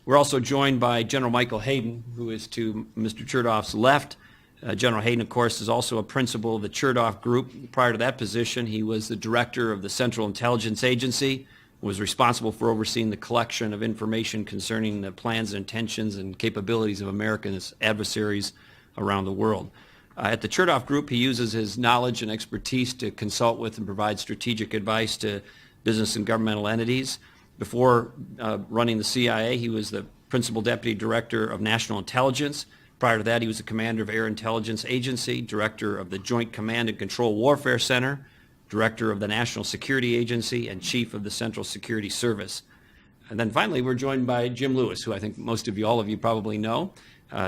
We're also joined by General Michael Hayden, who is to Mr. Chertoff's left. General Hayden, of course, is also a principal of the Chertoff Group. Prior to that position, he was the director of the Central Intelligence Agency, was responsible for overseeing the collection of information concerning the plans and intentions and capabilities of American adversaries around the world. At the Chertoff Group, he uses his knowledge and expertise to consult with and provide strategic advice to business and governmental entities. Before running the CIA, he was the Principal Deputy Director of National Intelligence. Prior to that, he was the Commander of Air Intelligence Agency, Director of the Joint Command and Control Warfare Center, Director of the National Security Agency, and Chief of the Central Security Service. And then finally, we're joined by Jim Lewis, who I think most of you, all of you probably know.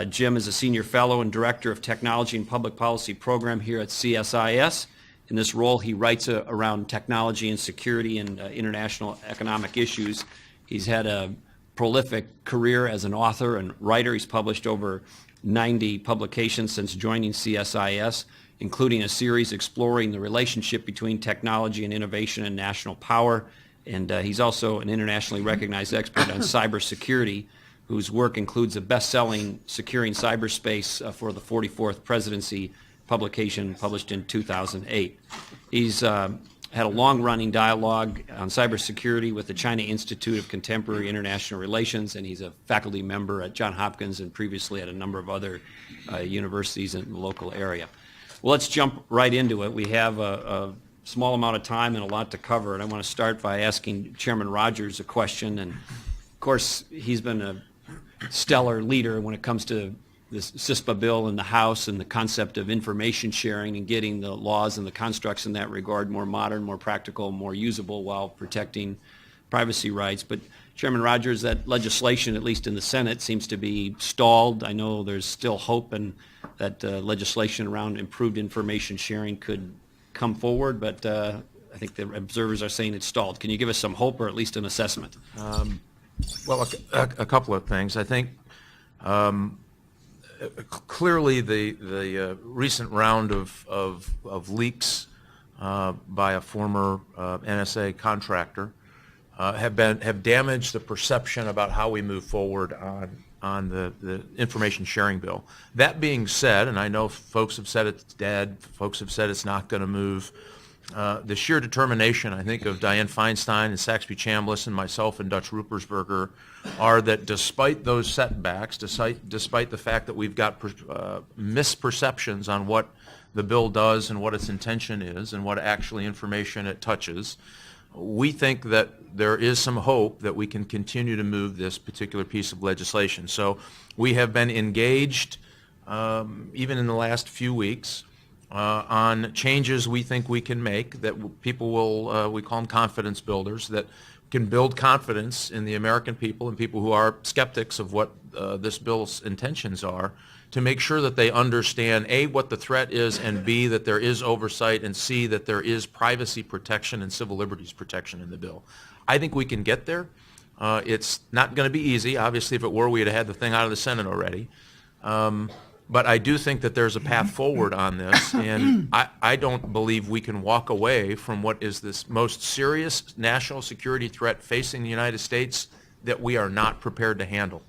Jim is a Senior Fellow and Director of Technology and Public Policy Program here at CSIS. In this role, he writes around technology and security and international economic issues. He's had a prolific career as an author and writer. He's published over 90 publications since joining CSIS, including a series exploring the relationship between technology and innovation and national power. And he's also an internationally recognized expert on cybersecurity, whose work includes a best-selling Securing Cyberspace for the 44th Presidency publication published in 2008. He's had a long-running dialogue on cybersecurity with the China Institute of Contemporary International Relations, and he's a faculty member at Johns Hopkins and previously at a number of other universities in the local area. Well, let's jump right into it. We have a small amount of time and a lot to cover, and I want to start by asking Chairman Rogers a question. And of course, he's been a stellar leader when it comes to this CISPA bill in the House and the concept of information sharing and getting the laws and the constructs in that regard more modern, more practical, more usable while protecting privacy rights. But Chairman Rogers, that legislation, at least in the Senate, seems to be stalled. I know there's still hope and that legislation around improved information sharing could come forward, but I think the observers are saying it's stalled. Can you give us some hope or at least an assessment? Well, a couple of things. I think clearly the recent round of leaks by a former NSA contractor have damaged the perception about how we move forward on the information sharing bill. That being said, and I know folks have said it's dead, folks have said it's not going to move, the sheer determination, I think, of Dianne Feinstein and Saxby Chambliss and myself and Dutch Ruppersberger are that despite those setbacks, despite the fact that we've got misperceptions on what the bill does and what its intention is and what actually information it touches, we think that there is some hope that we can continue to move this particular piece of legislation. So we have been engaged, even in the last few weeks, on changes we think we can make that people will, we call them confidence builders, that can build confidence in the American people and people who are skeptics of what this bill's intentions are, to make sure that they understand, A, what the threat is, and B, that there is oversight, and C, that there is privacy protection and civil liberties protection in the bill. I think we can get there. It's not going to be easy. Obviously, if it were, we'd have had the thing out of the Senate already. But I do think that there's a path forward on this, and I don't believe we can walk away from what is this most serious national security threat facing the United States that we are not prepared to handle,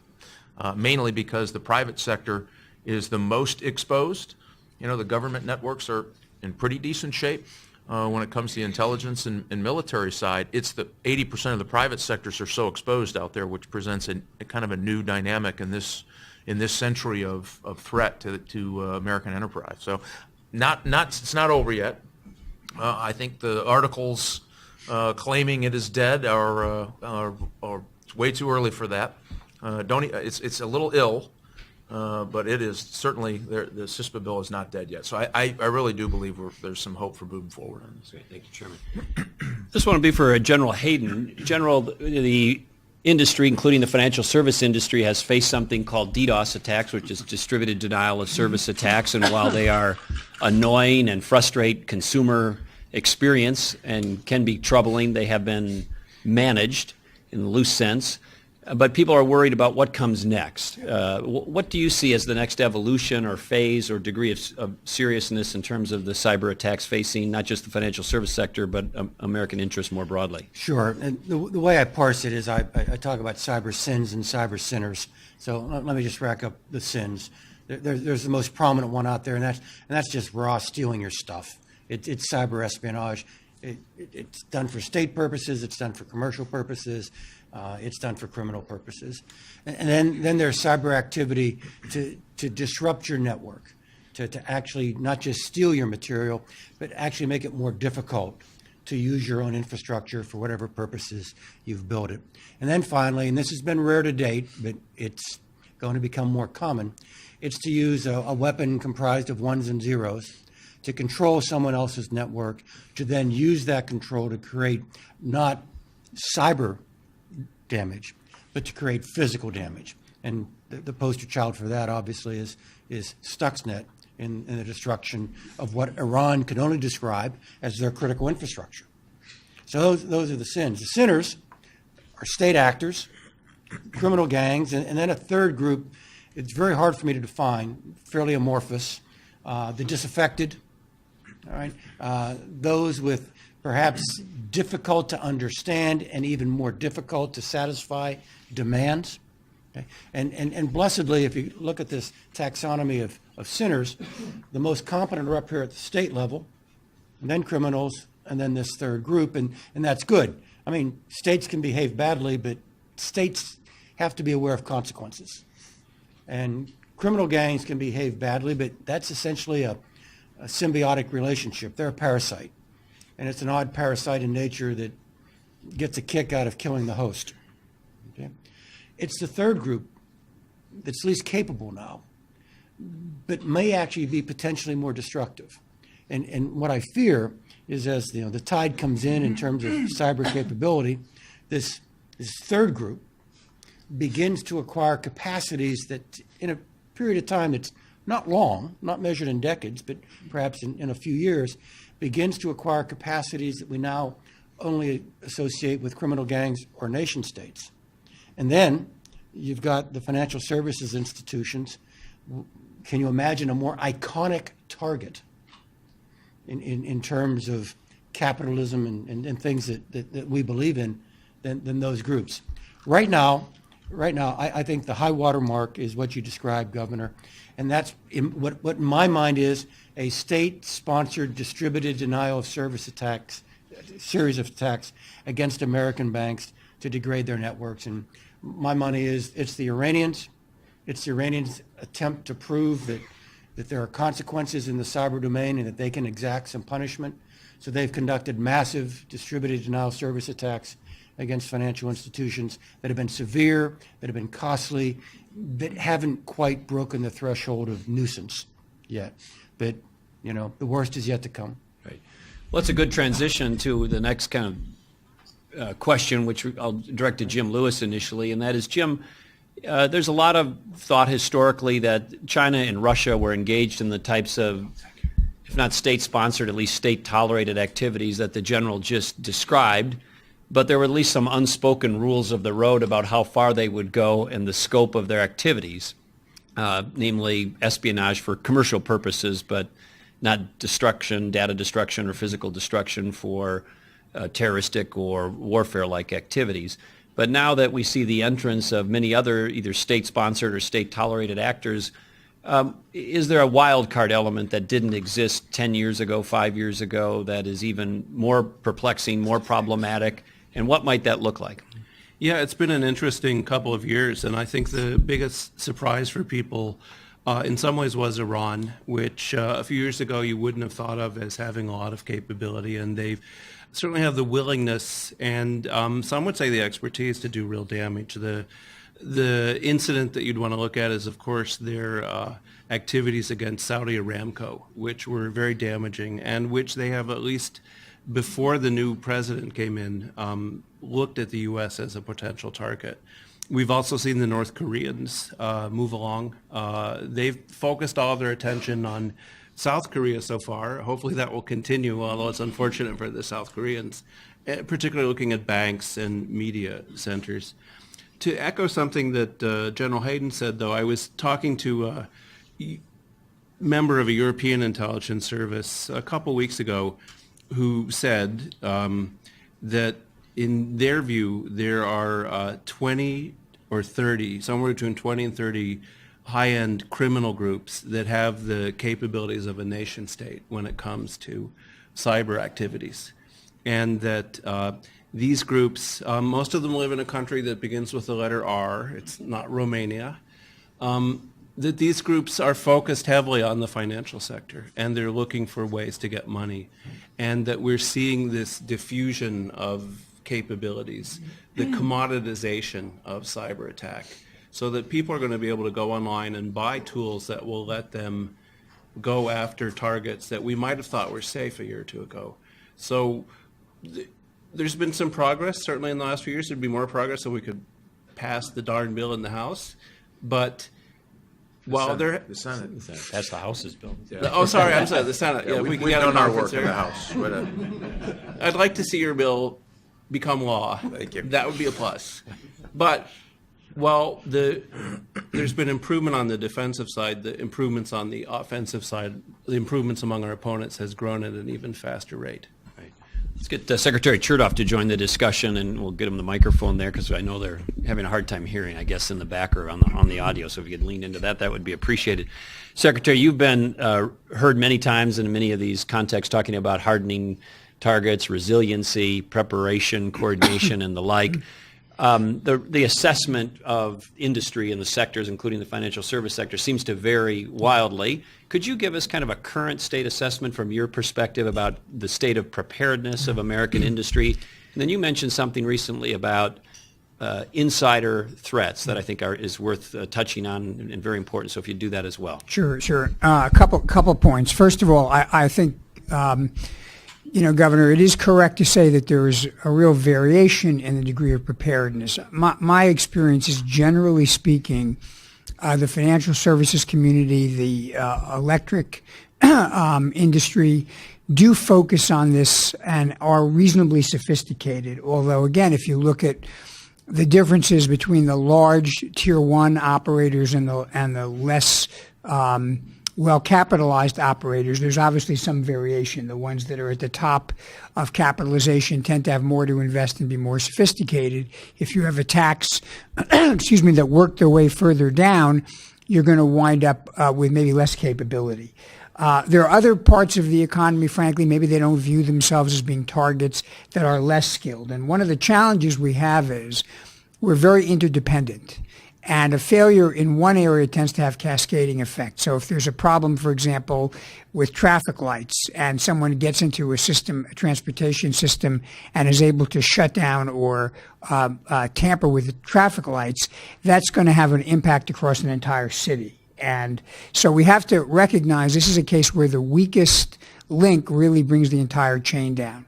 mainly because the private sector is the most exposed. You know, the government networks are in pretty decent shape when it comes to the intelligence and military side. It's the 80% of the private sectors are so exposed out there, which presents a kind of a new dynamic in this century of threat to American enterprise. So it's not over yet. I think the articles claiming it is dead are way too early for that. It's a little ill, but it is certainly, the CISPA bill is not dead yet. So I really do believe there's some hope for moving forward on this. Great. Thank you, Chairman. This one will be for General Hayden. General, the industry, including the financial service industry, has faced something called DDoS attacks, which is distributed denial of service attacks. And while they are annoying and frustrate consumer experience and can be troubling, they have been managed in the loose sense. but people are worried about what comes next. What do you see as the next evolution or phase or degree of seriousness in terms of the cyber attacks facing not just the financial service sector, but American interests more broadly? Sure. And the way I parse it is I talk about cyber sins and cyber sinners. So let me just rack up the sins. There's the most prominent one out there, and that's just raw stealing your stuff. It's cyber espionage. It's done for state purposes. It's done for commercial purposes. It's done for criminal purposes. And then there's cyber activity to disrupt your network, to actually not just steal your material, but actually make it more difficult to use your own infrastructure for whatever purposes you've built it. And then finally, and this has been rare to date, but it's going to become more common, it's to use a weapon comprised of ones and zeros to control someone else's network, to then use that control to create not cyber damage, but to create physical damage. And the poster child for that, obviously, is Stuxnet in the destruction of what Iran could only describe as their critical infrastructure. So those are the sins. The sinners are state actors, criminal gangs, and then a third group, it's very hard for me to define, fairly amorphous, the disaffected, all right, those with perhaps difficult to understand and even more difficult to satisfy demands. Okay? And blessedly, if you look at this taxonomy of sinners, the most competent are up here at the state level, and then criminals, and then this third group, and that's good. I mean, states can behave badly, but states have to be aware of consequences. And criminal gangs can behave badly, but that's essentially a symbiotic relationship. They're a parasite. And it's an odd parasite in nature that gets a kick out of killing the host. Okay? It's the third group that's least capable now, but may actually be potentially more destructive. And what I fear is as the tide comes in terms of cyber capability, this third group begins to acquire capacities that in a period of time that's not long, not measured in decades, but perhaps in a few years, begins to acquire capacities that we now only associate with criminal gangs or nation states. And then you've got the financial services institutions. Can you imagine a more iconic target in terms of capitalism and things that we believe in than those groups? Right now, I think the high water mark is what you described, Governor, and that's what in my mind is a state-sponsored distributed denial of service attacks, series of attacks against American banks to degrade their networks. And my money is it's the Iranians' attempt to prove that there are consequences in the cyber domain and that they can exact some punishment. So they've conducted massive distributed denial of service attacks against financial institutions that have been severe, that have been costly, that haven't quite broken the threshold of nuisance yet. But, the worst is yet to come. Right. Well, it's a good transition to the next kind of question, which I'll direct to Jim Lewis initially, and that is, Jim, there's a lot of thought historically that China and Russia were engaged in the types of, if not state-sponsored, at least state-tolerated activities that the general just described, but there were at least some unspoken rules of the road about how far they would go and the scope of their activities, namely espionage for commercial purposes, but not destruction, data destruction, or physical destruction for terroristic or warfare-like activities. But now that we see the entrance of many other either state-sponsored or state-tolerated actors, is there a wild card element that didn't exist 10 years ago, 5 years ago, that is even more perplexing, more problematic? And what might that look like? Yeah, it's been an interesting couple of years, and I think the biggest surprise for people in some ways was Iran, which a few years ago you wouldn't have thought of as having a lot of capability, and they certainly have the willingness and some would say the expertise to do real damage. The incident that you'd want to look at is, of course, their activities against Saudi Aramco, which were very damaging, and which they have, at least before the new president came in, looked at the U.S. as a potential target. We've also seen the North Koreans move along. They've focused all of their attention on South Korea so far. Hopefully that will continue, although it's unfortunate for the South Koreans, particularly looking at banks and media centers. To echo something that General Hayden said, though, I was talking to a member of a European intelligence service a couple weeks ago who said that in their view, there are 20 or 30, somewhere between 20 and 30 high-end criminal groups that have the capabilities of a nation state when it comes to cyber activities. And that these groups, most of them live in a country that begins with the letter R. It's not Romania. That these groups are focused heavily on the financial sector, and they're looking for ways to get money. And that we're seeing this diffusion of capabilities, the commoditization of cyber attack, so that people are going to be able to go online and buy tools that will let them go after targets that we might have thought were safe a year or two ago. So there's been some progress, certainly in the last few years. There'd be more progress so we could pass the darn bill in the House. But while The Senate. That's the House's bill. Oh, sorry, I'm sorry, the Senate. Yeah, We've can get a done our conference work in there. the House. I'd like to see your bill become law. Thank you. That would be a plus. But while there's been improvement on the defensive side, the improvements on the offensive side, the improvements among our opponents has grown at an even faster rate. Let's get Secretary Chertoff to join the discussion, and we'll get him the microphone there because I know they're having a hard time hearing, I guess, in the back or on the audio. So if you could lean into that, that would be appreciated. Secretary, you've been heard many times in many of these contexts talking about hardening targets, resiliency, preparation, coordination, and the like. The assessment of industry in the sectors, including the financial service sector, seems to vary wildly. Could you give us kind of a current state assessment from your perspective about the state of preparedness of American industry? And then you mentioned something recently about insider threats that I think is worth touching on and very important. So if you do that as well. Sure. A couple points. First of all, I think, Governor, it is correct to say that there is a real variation in the degree of preparedness. My experience is, generally speaking, the financial services community, the electric industry do focus on this and are reasonably sophisticated. Although, again, if you look at the differences between the large tier one operators and the less well-capitalized operators, there's obviously some variation. The ones that are at the top of capitalization tend to have more to invest and be more sophisticated. If you have attacks, that work their way further down, you're going to wind up with maybe less capability. There are other parts of the economy, frankly, maybe they don't view themselves as being targets, that are less skilled. And one of the challenges we have is we're very interdependent. And a failure in one area tends to have cascading effects. So if there's a problem, for example, with traffic lights, and someone gets into a transportation system, and is able to shut down or tamper with the traffic lights, that's going to have an impact across an entire city. And so we have to recognize this is a case where the weakest link really brings the entire chain down.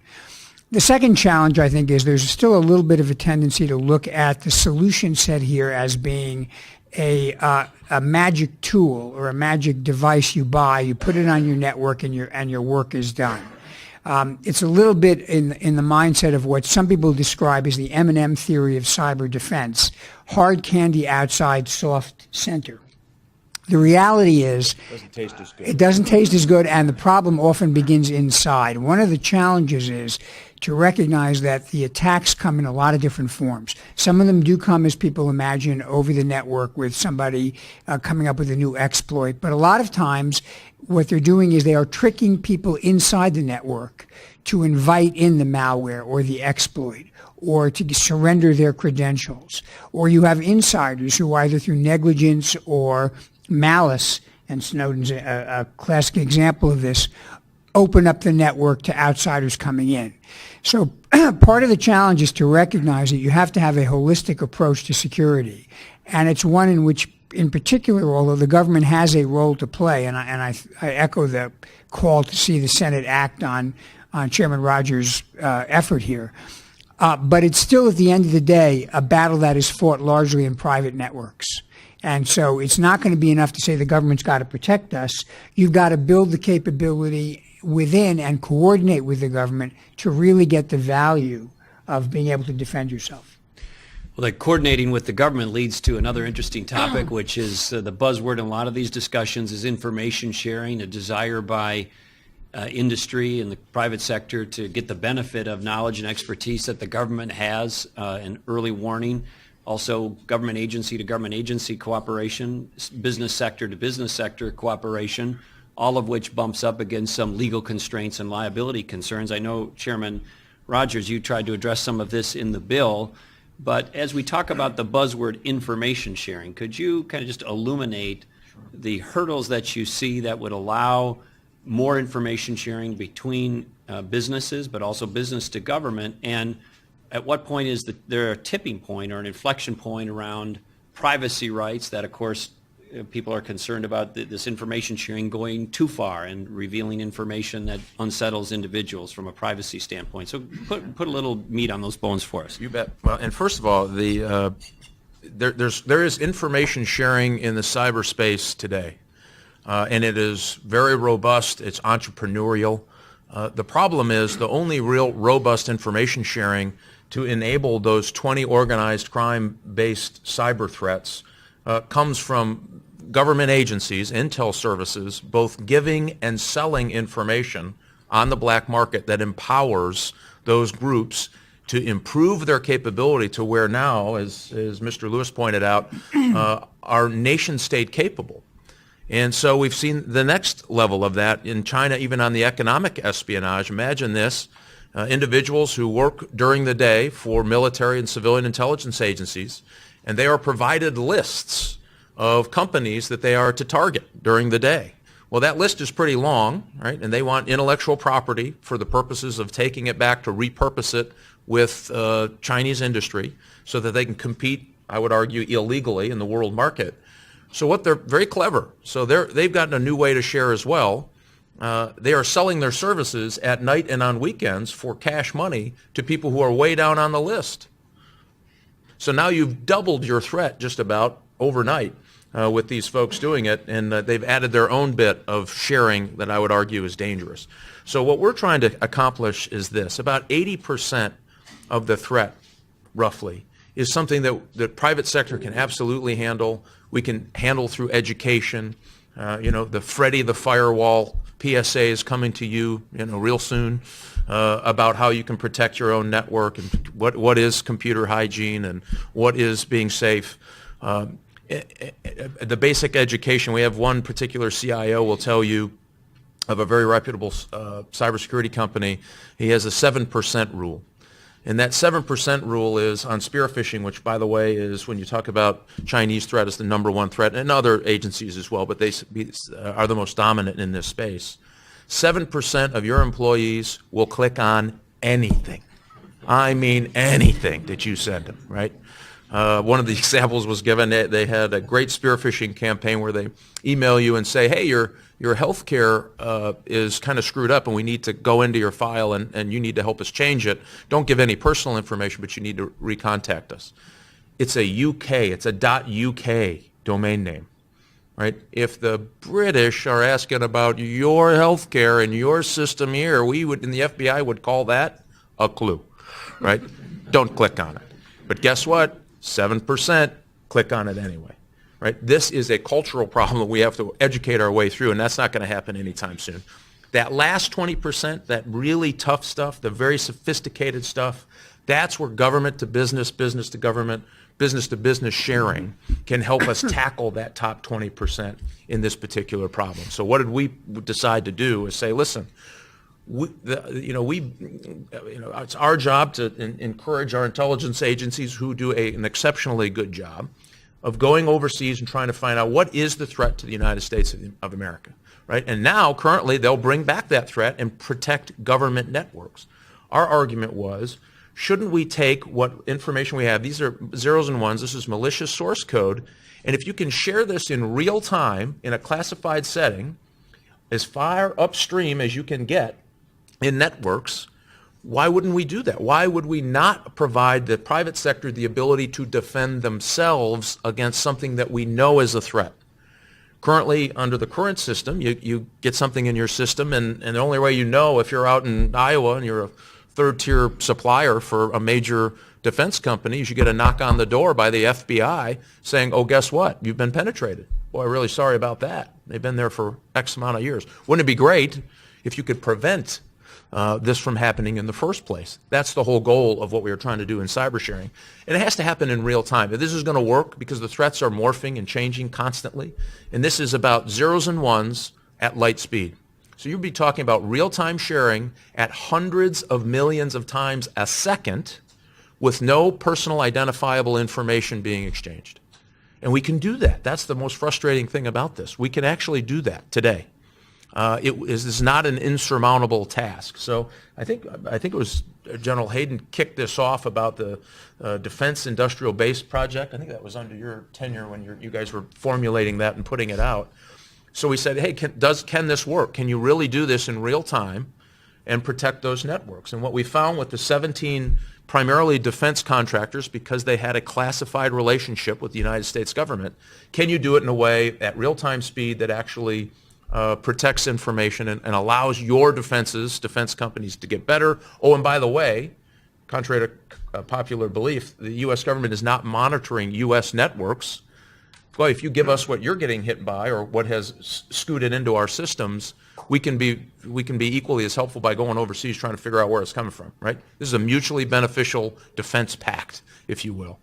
The second challenge, I think, is there's still a little bit of a tendency to look at the solution set here as being a magic tool or a magic device you buy, you put it on your network, and your work is done. It's a little bit in the mindset of what some people describe as the M&M theory of cyber defense: hard candy outside, soft center. The reality is, it doesn't taste as good, and the problem often begins inside. One of the challenges is to recognize that the attacks come in a lot of different forms. Some of them do come, as people imagine, over the network with somebody coming up with a new exploit. But a lot of times, what they're doing is they are tricking people inside the network to invite in the malware or the exploit, or to surrender their credentials. Or you have insiders who, either through negligence or malice, and Snowden's a classic example of this, open up the network to outsiders coming in. So part of the challenge is to recognize that you have to have a holistic approach to security. And it's one in which, in particular, although the government has a role to play, and I echo the call to see the Senate act on Chairman Rogers' effort here, but it's still, at the end of the day, a battle that is fought largely in private networks. And so it's not going to be enough to say the government's got to protect us. You've got to build the capability within and coordinate with the government to really get the value of being able to defend yourself. Well, that coordinating with the government leads to another interesting topic, which is the buzzword in a lot of these discussions is information sharing, a desire by industry and the private sector to get the benefit of knowledge and expertise that the government has, and early warning. Also, government agency to government agency cooperation, business sector to business sector cooperation, all of which bumps up against some legal constraints and liability concerns. I know, Chairman Rogers, you tried to address some of this in the bill. But as we talk about the buzzword information sharing, could you kind of just illuminate the hurdles that you see that would allow more information sharing between businesses, but also business to government? And at what point is there a tipping point or an inflection point around privacy rights that, of course, people are concerned about this information sharing going too far and revealing information that unsettles individuals from a privacy standpoint? So put a little meat on those bones for us. You bet. Well, and first of all, there is information sharing in the cyberspace today, and it is very robust. It's entrepreneurial. The problem is the only real robust information sharing to enable those 20 organized crime-based cyber threats comes from government agencies, intel services, both giving and selling information on the black market that empowers those groups to improve their capability to where now, as Mr. Lewis pointed out, are nation state capable. And so we've seen the next level of that in China, even on the economic espionage. Imagine this, individuals who work during the day for military and civilian intelligence agencies, and they are provided lists of companies that they are to target during the day. Well, that list is pretty long, right? And they want intellectual property for the purposes of taking it back to repurpose it with Chinese industry so that they can compete, I would argue, illegally in the world market. So what they're very clever. So they've gotten a new way to share as well. They are selling their services at night and on weekends for cash money to people who are way down on the list. So now you've doubled your threat just about overnight with these folks doing it, and they've added their own bit of sharing that I would argue is dangerous. So what we're trying to accomplish is this. About 80% of the threat, roughly, is something that the private sector can absolutely handle. We can handle through education. The Freddie the Firewall PSA is coming to you, real soon, about how you can protect your own network and what is computer hygiene and what is being safe. The basic education, we have one particular CIO will tell you of a very reputable cybersecurity company. He has a 7% rule. And that 7% rule is on spear phishing, which, by the way, is when you talk about Chinese threat is the number one threat, and other agencies as well, but they are the most dominant in this space. 7% of your employees will click on anything. I mean anything that you send them, right? One of the examples was given, they had a great spear phishing campaign where they email you and say, hey, your health care is kind of screwed up and we need to go into your file and you need to help us change it. Don't give any personal information, but you need to recontact us. It's a UK, it's a .uk domain name, right? If the British are asking about your health care and your system here, we would, in the FBI would call that a clue, right? Don't click on it. But guess what? 7% click on it anyway, right? This is a cultural problem that we have to educate our way through, and that's not going to happen anytime soon. That last 20%, that really tough stuff, the very sophisticated stuff, that's where government to business, business to government, business to business sharing can help us tackle that top 20% in this particular problem. So what did we decide to do is say, listen, it's our job to encourage our intelligence agencies who do an exceptionally good job of going overseas and trying to find out what is the threat to the United States of America, right? And now, currently, they'll bring back that threat and protect government networks. Our argument was, shouldn't we take what information we have? These are zeros and ones. This is malicious source code. And if you can share this in real time in a classified setting, as far upstream as you can get, in networks, why wouldn't we do that? Why would we not provide the private sector the ability to defend themselves against something that we know is a threat? Currently, under the current system, you get something in your system, and the only way you know if you're out in Iowa and you're a third-tier supplier for a major defense companies, you get a knock on the door by the FBI saying, oh, guess what? You've been penetrated. Boy, really sorry about that. They've been there for X amount of years. Wouldn't it be great if you could prevent this from happening in the first place? That's the whole goal of what we are trying to do in cyber sharing. And it has to happen in real time. If this is going to work, because the threats are morphing and changing constantly, and this is about zeros and ones at light speed. So you'd be talking about real-time sharing at hundreds of millions of times a second with no personal identifiable information being exchanged. And we can do that. That's the most frustrating thing about this. We can actually do that today. It's not an insurmountable task. So I think it was General Hayden kicked this off about the Defense Industrial Base Project. I think that was under your tenure when you guys were formulating that and putting it out. So we said, hey, can this work? Can you really do this in real time and protect those networks? And what we found with the 17 primarily defense contractors, because they had a classified relationship with the United States government, can you do it in a way at real-time speed that actually protects information and allows your defense companies to get better? Oh, and by the way, contrary to popular belief, the U.S. government is not monitoring U.S. networks. Boy, if you give us what you're getting hit by or what has scooted into our systems, we can be equally as helpful by going overseas trying to figure out where it's coming from, right? This is a mutually beneficial defense pact, if you will.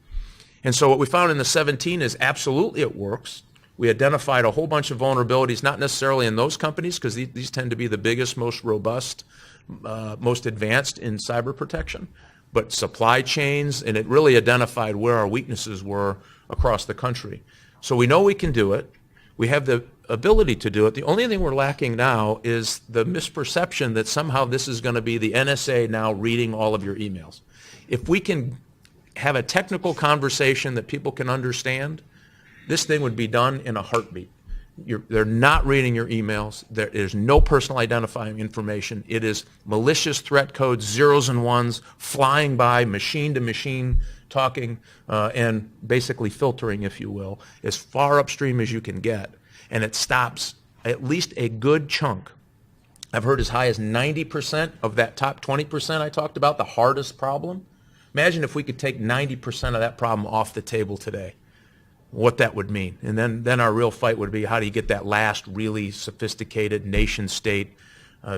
And so what we found in the 17 is absolutely it works. We identified a whole bunch of vulnerabilities, not necessarily in those companies, because these tend to be the biggest, most robust, most advanced in cyber protection, but supply chains, and it really identified where our weaknesses were across the country. So we know we can do it. We have the ability to do it. The only thing we're lacking now is the misperception that somehow this is going to be the NSA now reading all of your emails. If we can have a technical conversation that people can understand, this thing would be done in a heartbeat. They're not reading your emails. There is no personal identifying information. It is malicious threat codes, zeros and ones, flying by, machine to machine talking, and basically filtering, if you will, as far upstream as you can get. And it stops at least a good chunk. I've heard as high as 90% of that top 20% I talked about, the hardest problem. Imagine if we could take 90% of that problem off the table today, what that would mean. And then our real fight would be, how do you get that last really sophisticated nation-state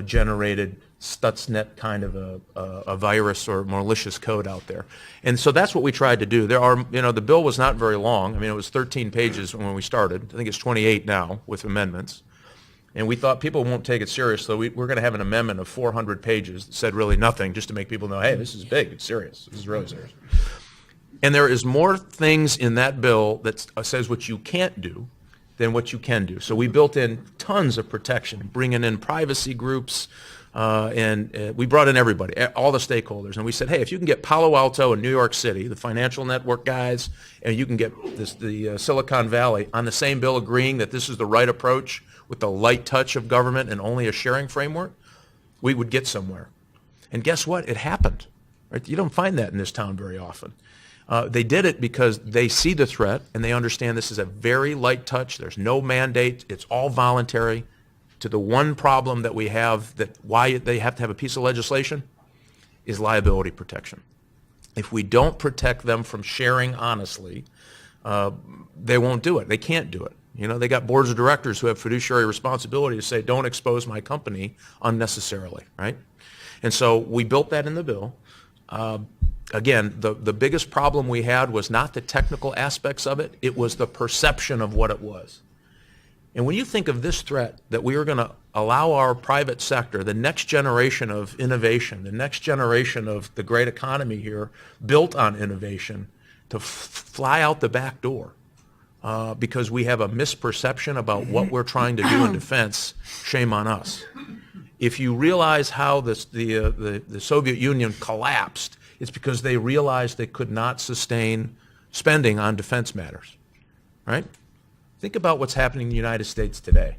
generated Stuxnet kind of a virus or malicious code out there. And so that's what we tried to do. The bill was not very long. I mean, it was 13 pages when we started. I think it's 28 now with amendments. And we thought people won't take it serious, so we're going to have an amendment of 400 pages that said really nothing, just to make people know, hey, this is big, it's serious, this is really serious. And there is more things in that bill that says what you can't do than what you can do. So we built in tons of protection, bringing in privacy groups, and we brought in everybody, all the stakeholders. And we said, hey, if you can get Palo Alto and New York City, the financial network guys, and you can get the Silicon Valley on the same bill agreeing that this is the right approach with the light touch of government and only a sharing framework, we would get somewhere. And guess what? It happened. Right? You don't find that in this town very often. They did it because they see the threat and they understand this is a very light touch. There's no mandate. It's all voluntary. To the one problem that we have, that why they have to have a piece of legislation, is liability protection. If we don't protect them from sharing honestly, they won't do it. They can't do it. You know, they got boards of directors who have fiduciary responsibility to say, don't expose my company unnecessarily, right? And so we built that in the bill. Again, the biggest problem we had was not the technical aspects of it, it was the perception of what it was. And when you think of this threat, that we are going to allow our private sector, the next generation of innovation, the next generation of the great economy here, built on innovation, to fly out the back door because we have a misperception about what we're trying to do in defense, shame on us. If you realize how the Soviet Union collapsed, it's because they realized they could not sustain spending on defense matters, right? Think about what's happening in the United States today,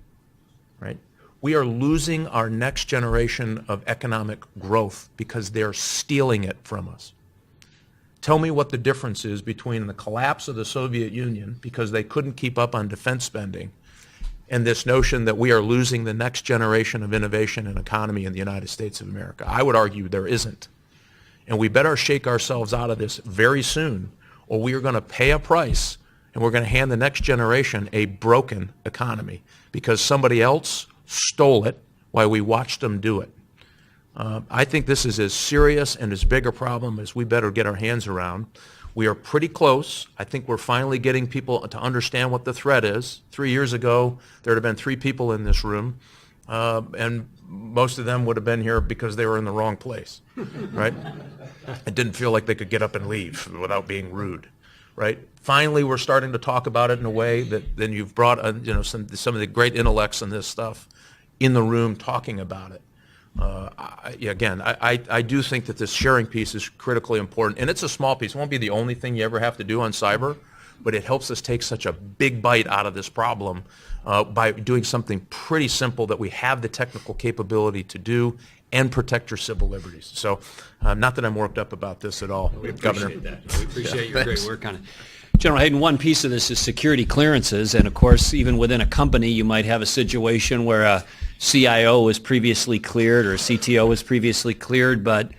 right? We are losing our next generation of economic growth because they're stealing it from us. Tell me what the difference is between the collapse of the Soviet Union because they couldn't keep up on defense spending and this notion that we are losing the next generation of innovation and economy in the United States of America. I would argue there isn't. And we better shake ourselves out of this very soon, or we are going to pay a price, and we're going to hand the next generation a broken economy because somebody else stole it while we watched them do it. I think this is as serious and as big a problem as we better get our hands around. We are pretty close. I think we're finally getting people to understand what the threat is. 3 years ago, there would have been 3 people in this room, and most of them would have been here because they were in the wrong place, right? It didn't feel like they could get up and leave without being rude, right? Finally, we're starting to talk about it in a way that then you've brought some of the great intellects in this stuff in the room talking about it. I do think that this sharing piece is critically important, and it's a small piece. It won't be the only thing you ever have to do on cyber, but it helps us take such a big bite out of this problem by doing something pretty simple that we have the technical capability to do and protect your civil liberties. So not that I'm worked up about this at all, We Governor. appreciate that. We appreciate your thanks. great work on it. General Hayden, one piece of this is security clearances, and of course, even within a company, you might have a situation where a CIO was previously cleared or a CTO was previously cleared, but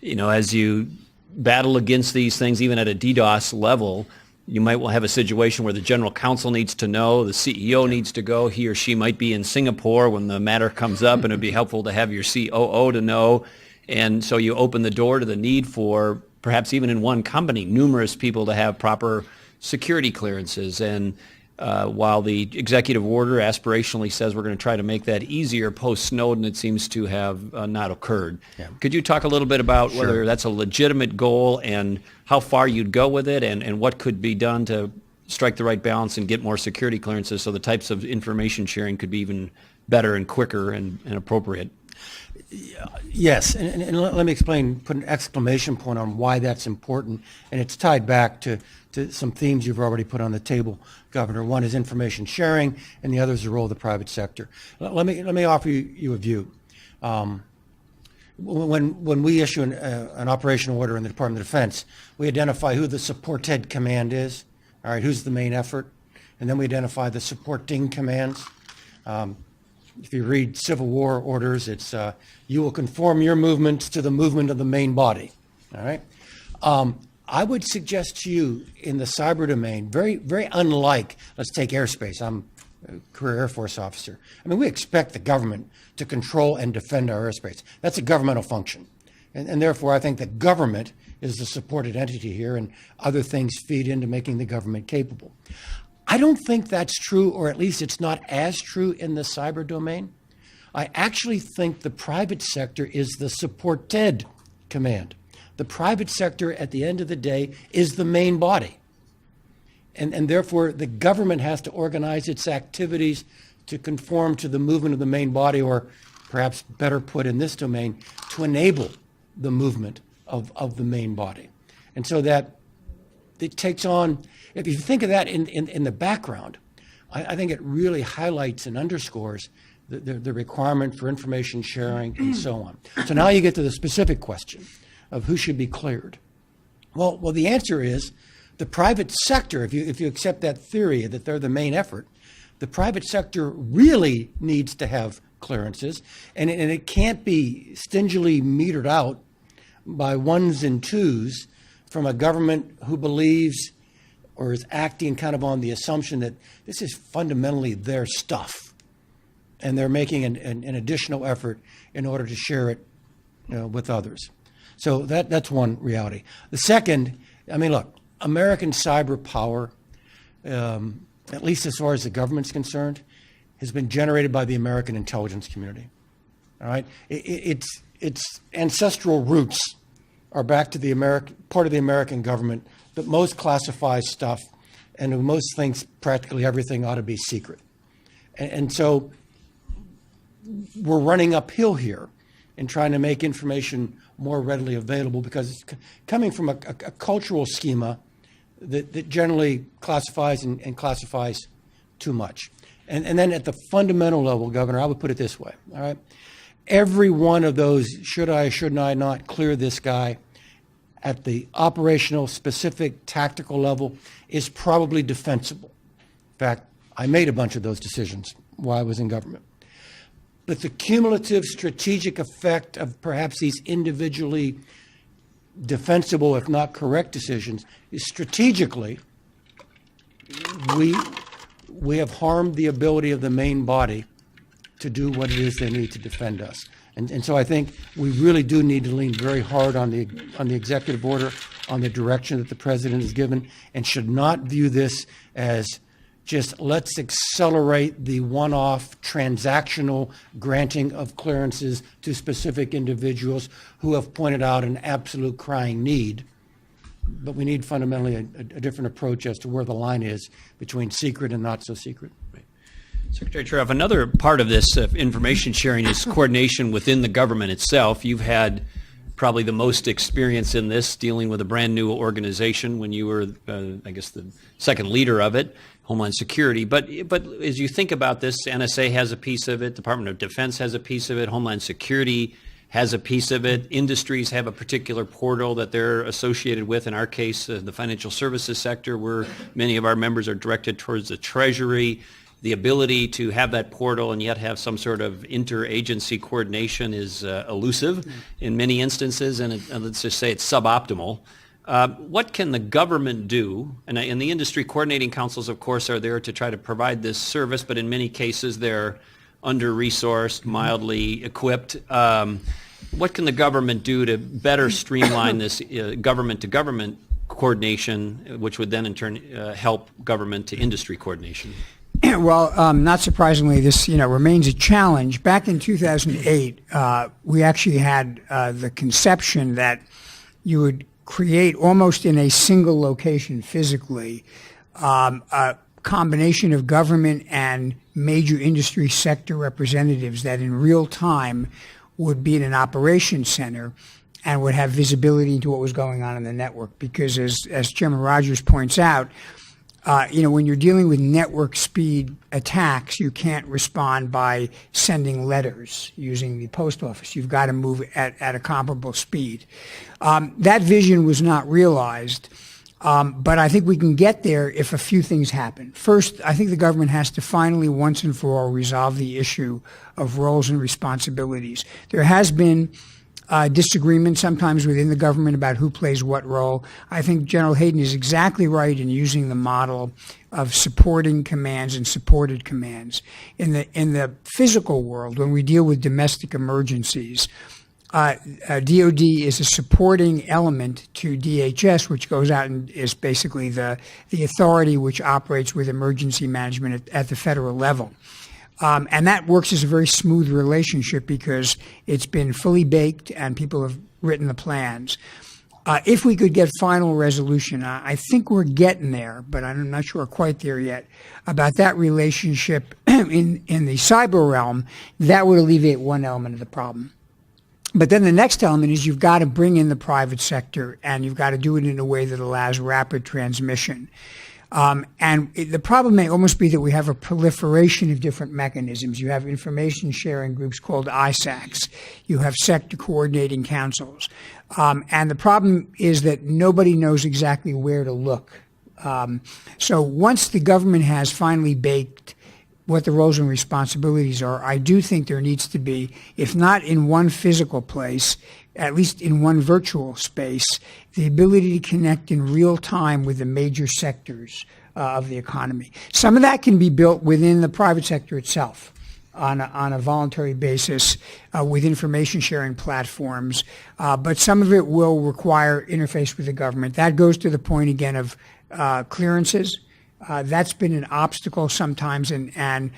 as you battle against these things, even at a DDoS level, you might well have a situation where the general counsel needs to know, the CEO needs to go, he or she might be in Singapore when the matter comes up, and it'd be helpful to have your COO to know. And so you open the door to the need for, perhaps even in one company, numerous people to have proper security clearances. And while the executive order aspirationally says we're going to try to make that easier post-Snowden, it seems to have not occurred. Yeah. Could you talk a little bit about whether that's a legitimate goal and how far you'd go with it, and what could be done to strike the right balance and get more security clearances so the types of information sharing could be even better and quicker and appropriate? Yes, and let me explain, put an exclamation point on why that's important, and it's tied back to some themes you've already put on the table, Governor. One is information sharing, and the other is the role of the private sector. Let me offer you a view. When we issue an operational order in the Department of Defense, we identify who the supported command is, all right, who's the main effort, and then we identify the supporting commands. If you read Civil War orders, it's you will conform your movements to the movement of the main body. All right. I would suggest to you in the cyber domain, very, very unlike, let's take airspace. I'm a career Air Force officer. I mean, we expect the government to control and defend our airspace. That's a governmental function. And therefore, I think the government is the supported entity here, and other things feed into making the government capable. I don't think that's true, or at least it's not as true in the cyber domain. I actually think the private sector is the supported command. The private sector, at the end of the day, is the main body. And therefore, the government has to organize its activities to conform to the movement of the main body, or perhaps better put in this domain, to enable the movement of the main body. And so that it takes on, if you think of that in the background, I think it really highlights and underscores the requirement for information sharing and so on. So now you get to the specific question of who should be cleared. Well, the answer is the private sector. If you accept that theory that they're the main effort, the private sector really needs to have clearances, and it can't be stingily metered out by ones and twos from a government who believes or is acting kind of on the assumption that this is fundamentally their stuff, and they're making an additional effort in order to share it with others. So that's one reality. The second, I mean, look, American cyber power, at least as far as the government's concerned, has been generated by the American intelligence community. All right, its ancestral roots are back to the part of the American government that most classifies stuff and who most thinks practically everything ought to be secret. And so we're running uphill here in trying to make information more readily available, because it's coming from a cultural schema that generally classifies and classifies too much. And then at the fundamental level, Governor, I would put it this way, all right? Every one of those, should I, should I not clear this guy, at the operational, specific, tactical level, is probably defensible. In fact, I made a bunch of those decisions while I was in government. But the cumulative strategic effect of perhaps these individually defensible, if not correct decisions, is strategically, we have harmed the ability of the main body to do what it is they need to defend us. And so I think we really do need to lean very hard on the executive order, on the direction that the president has given, and should not view this as just let's accelerate the one-off transactional granting of clearances to specific individuals who have pointed out an absolute crying need. But we need fundamentally a different approach as to where the line is between secret and not so secret. Secretary Chertoff, another part of this information sharing is coordination within the government itself. You've had probably the most experience in this, dealing with a brand new organization when you were, I guess, the second leader of it, Homeland Security. But as you think about this, NSA has a piece of it, Department of Defense has a piece of it, Homeland Security has a piece of it, industries have a particular portal that they're associated with. In our case, the financial services sector, where many of our members are directed towards the Treasury. The ability to have that portal and yet have some sort of interagency coordination is elusive in many instances, and let's just say it's suboptimal. What can the government do? And the industry coordinating councils, of course, are there to try to provide this service, but in many cases they're under-resourced, mildly equipped. What can the government do to better streamline this government-to-government coordination, which would then in turn help government-to-industry coordination? Well, not surprisingly, this remains a challenge. Back in 2008, we actually had the conception that you would create almost in a single location physically a combination of government and major industry sector representatives that in real time would be in an operations center and would have visibility into what was going on in the network. Because as Chairman Rogers points out, when you're dealing with network speed attacks, you can't respond by sending letters using the post office. You've got to move at a comparable speed. That vision was not realized, but I think we can get there if a few things happen. First, I think the government has to finally, once and for all, resolve the issue of roles and responsibilities. There has been disagreement sometimes within the government about who plays what role. I think General Hayden is exactly right in using the model of supporting commands and supported commands. In the physical world, when we deal with domestic emergencies, DOD is a supporting element to DHS, which goes out and is basically the authority which operates with emergency management at the federal level. And that works as a very smooth relationship because it's been fully baked and people have written the plans. If we could get final resolution, I think we're getting there, but I'm not sure we're quite there yet, about that relationship in the cyber realm, that would alleviate one element of the problem. But then the next element is you've got to bring in the private sector, and you've got to do it in a way that allows rapid transmission. The problem may almost be that we have a proliferation of different mechanisms. You have information sharing groups called ISACs. You have sector coordinating councils. And the problem is that nobody knows exactly where to look. So once the government has finally baked what the roles and responsibilities are, I do think there needs to be, if not in one physical place, at least in one virtual space, the ability to connect in real time with the major sectors of the economy. Some of that can be built within the private sector itself on a voluntary basis with information sharing platforms, but some of it will require interface with the government. That goes to the point again of clearances. That's been an obstacle sometimes, and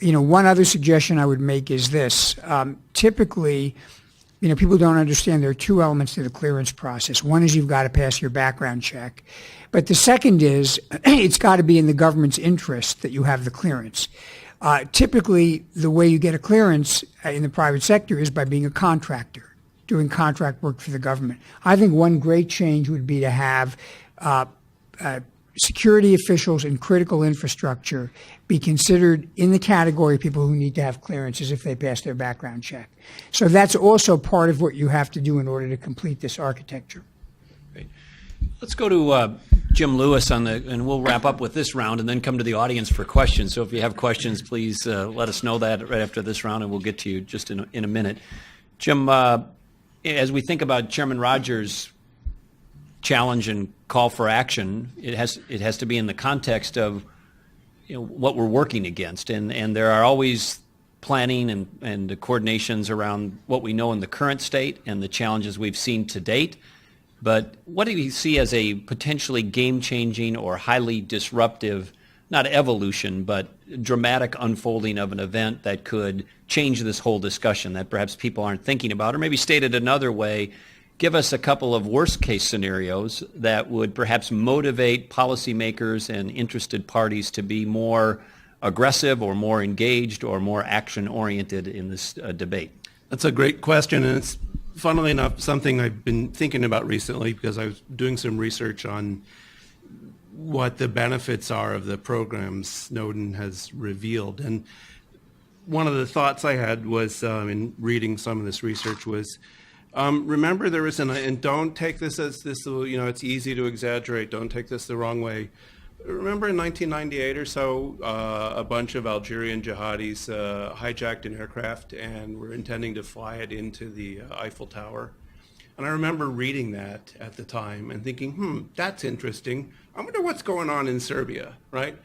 one other suggestion I would make is this. Typically, people don't understand there are two elements to the clearance process. One is you've got to pass your background check. But the second is it's got to be in the government's interest that you have the clearance. Typically, the way you get a clearance in the private sector is by being a contractor, doing contract work for the government. I think one great change would be to have security officials in critical infrastructure be considered in the category of people who need to have clearances if they pass their background check. So that's also part of what you have to do in order to complete this architecture. Great. Let's go to Jim Lewis and we'll wrap up with this round and then come to the audience for questions. So if you have questions, please let us know that right after this round, and we'll get to you just in a minute. Jim, as we think about Chairman Rogers' challenge and call for action, it has to be in the context of what we're working against, and there are always planning and the coordinations around what we know in the current state and the challenges we've seen to date. But what do you see as a potentially game-changing or highly disruptive, not evolution, but dramatic unfolding of an event that could change this whole discussion that perhaps people aren't thinking about? Or maybe stated another way, give us a couple of worst-case scenarios that would perhaps motivate policymakers and interested parties to be more aggressive or more engaged or more action-oriented in this debate? That's a great question, and it's, funnily enough, something I've been thinking about recently because I was doing some research on what the benefits are of the programs Snowden has revealed. And one of the thoughts I had was, in reading some of this research, was remember there was and don't take this as this, it's easy to exaggerate, don't take this the wrong way. Remember in 1998 or so, a bunch of Algerian jihadis hijacked an aircraft and were intending to fly it into the Eiffel Tower. And I remember reading that at the time and thinking, that's interesting. I wonder what's going on in Serbia, right?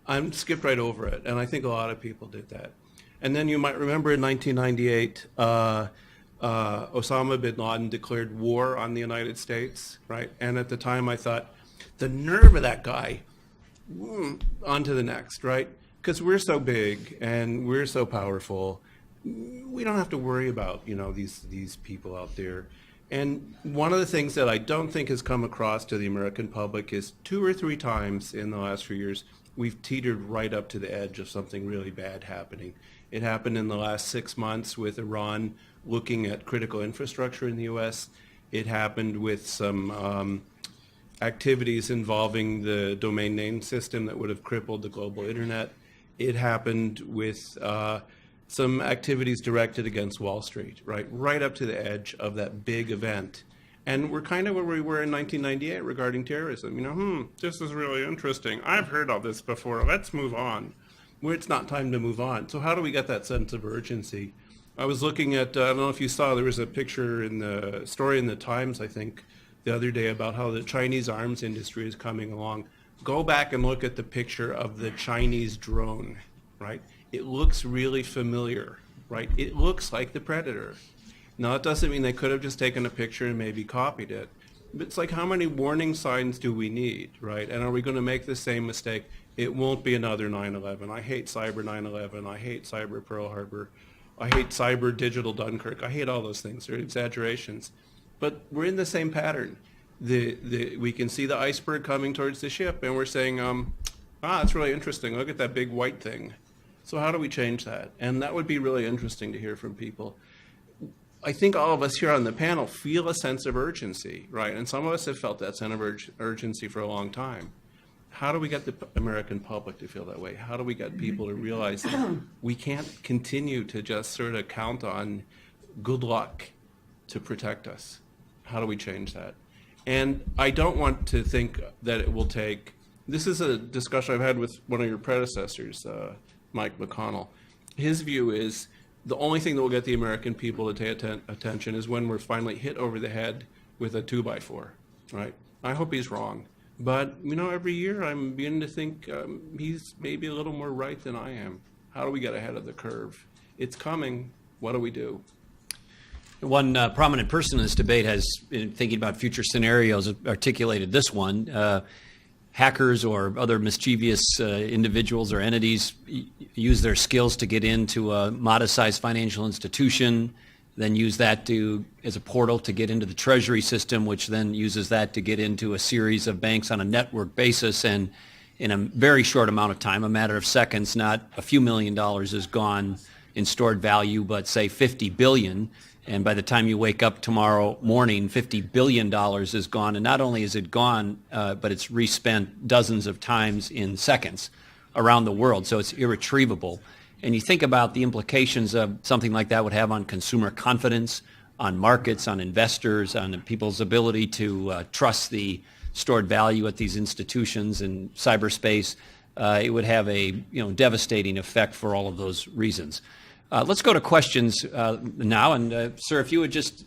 I skipped right over it, and I think a lot of people did that. And then you might remember in 1998, Osama bin Laden declared war on the United States, right? And at the time I thought, the nerve of that guy. On to the next, right? Because we're so big and we're so powerful, we don't have to worry about, these people out there. And one of the things that I don't think has come across to the American public is 2 or 3 times in the last few years, we've teetered right up to the edge of something really bad happening. It happened in the last 6 months with Iran looking at critical infrastructure in the U.S. It happened with some activities involving the domain name system that would have crippled the global internet. It happened with some activities directed against Wall Street, right up to the edge of that big event. And we're kind of where we were in 1998 regarding terrorism. This is really interesting. I've heard all this before. Let's move on. Well, it's not time to move on. So how do we get that sense of urgency? I was looking at, I don't know if you saw, there was a picture in the story in the Times, I think, the other day about how the Chinese arms industry is coming along. Go back and look at the picture of the Chinese drone, right? It looks really familiar, right? It looks like the Predator. Now, it doesn't mean they could have just taken a picture and maybe copied it. But it's like, how many warning signs do we need, right? And are we going to make the same mistake? It won't be another 9/11. I hate cyber 9/11. I hate cyber Pearl Harbor. I hate cyber digital Dunkirk. I hate all those things. They're exaggerations. But we're in the same pattern. We can see the iceberg coming towards the ship, and we're saying, that's really interesting. Look at that big white thing. So how do we change that? And that would be really interesting to hear from people. I think all of us here on the panel feel a sense of urgency, right? And some of us have felt that sense of urgency for a long time. How do we get the American public to feel that way? How do we get people to realize that we can't continue to just sort of count on good luck to protect us? How do we change that? And I don't want to think that it will take, this is a discussion I've had with one of your predecessors, Mike McConnell. His view is the only thing that will get the American people to pay attention is when we're finally hit over the head with a 2x4, right? I hope he's wrong. But, every year I'm beginning to think he's maybe a little more right than I am. How do we get ahead of the curve? It's coming. What do we do? One prominent person in this debate has, in thinking about future scenarios, articulated this one. Hackers or other mischievous individuals or entities use their skills to get into a modest-sized financial institution, then use that as a portal to get into the Treasury system, which then uses that to get into a series of banks on a network basis. And in a very short amount of time, a matter of seconds, not a few $1 million is gone in stored value, but say $50 billion. And by the time you wake up tomorrow morning, $50 billion is gone. And not only is it gone, but it's respent dozens of times in seconds around the world. So it's irretrievable. And you think about the implications of something like that would have on consumer confidence, on markets, on investors, on people's ability to trust the stored value at these institutions in cyberspace. It would have a devastating effect for all of those reasons. Let's go to questions now. And sir, if you would just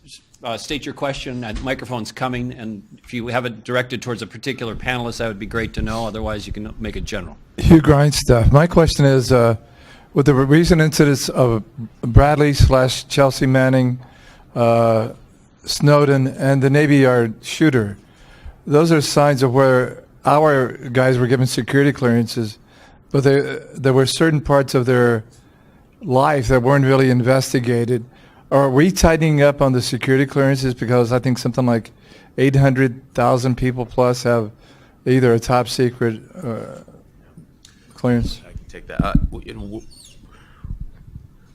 state your question. Microphone's coming, and if you have it directed towards a particular panelist, that would be great to know. Otherwise, you can make it general. Hugh Grindstaff. My question is, with the recent incidents of Bradley/Chelsea Manning, Snowden, and the Navy Yard shooter, those are signs of where our guys were given security clearances, but there were certain parts of their life that weren't really investigated. Are we tightening up on the security clearances? Because I think something like 800,000 people plus have either a top secret clearance. I can take that.